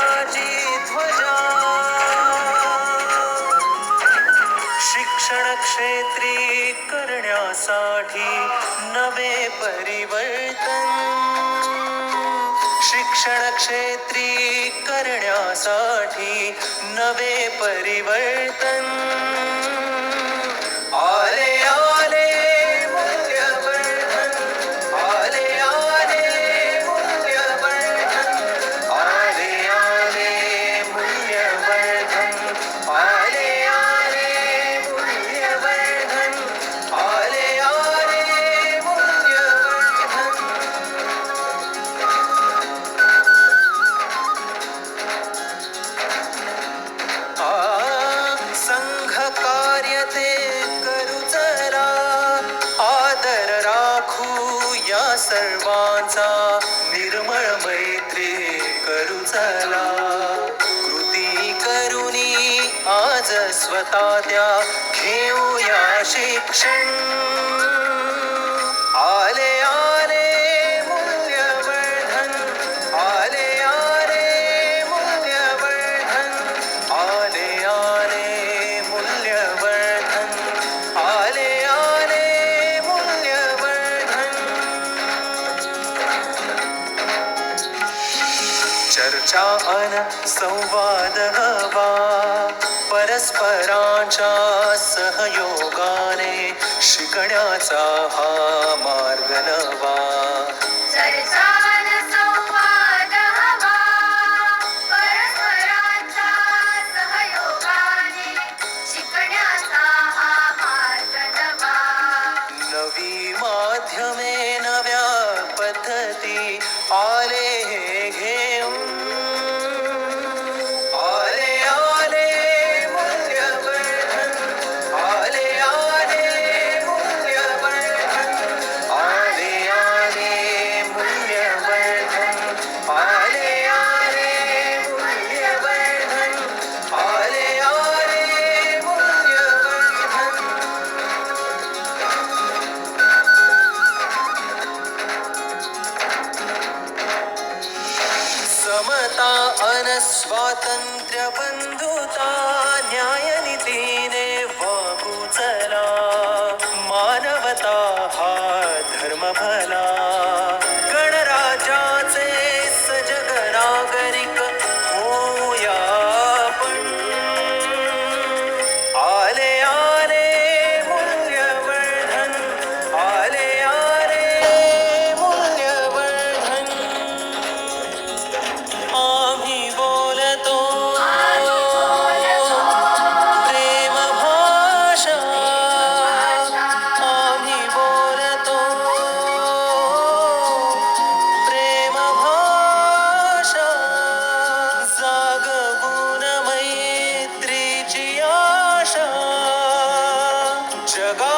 राष्ट्राची ध्वजा. शिक्षण क्षेत्री करण्यासाठी नवे परिवर्तन. शिक्षण क्षेत्री करण्यासाठी नवे परिवर्तन. आले आले मूल्यवर्धन. आले आले मूल्यवर्धन. आले आले मूल्यवर्धन. आले आले मूल्यवर्धन. आले आले मूल्यवर्धन. संघ कार्य ते करू चला. आदर राखू या सर्वांचा. निर्मळ मैत्री करू चला. कृती करुनी आज स्वतः त्या घेऊया शिक्षण. आले आले मूल्यवर्धन. आले आले मूल्यवर्धन. आले आले मूल्यवर्धन. आले आले मूल्यवर्धन. चर्चा अन संवाद हवा. परस्परांच्या सहयोगाने शिकण्याचा हा मार्ग नवा. चर्चा न संवाद हवा. परस्परांच्या सहयोगाने शिकण्याचा हा मार्ग नवा. नवी माध्यमे नव्या पद्धती आले हे घेऊन. आले आले मूल्यवर्धन. आले आले मूल्यवर्धन. आले आले मूल्यवर्धन. आले आले मूल्यवर्धन. आले आले मूल्यवर्धन. समता अन स्वातंत्र्य बंधुता. न्यायनीतीने वागू चला. मानवता हा धर्म भला. गणराज्याचे सजग नागरिक होऊया आपण. आले आले मूल्यवर्धन. आले आले मूल्यवर्धन. आम्ही बोलतो प्रेम भाषा. आम्ही बोलतो प्रेम भाषा. जागवून मैत्रीची आशा. जगा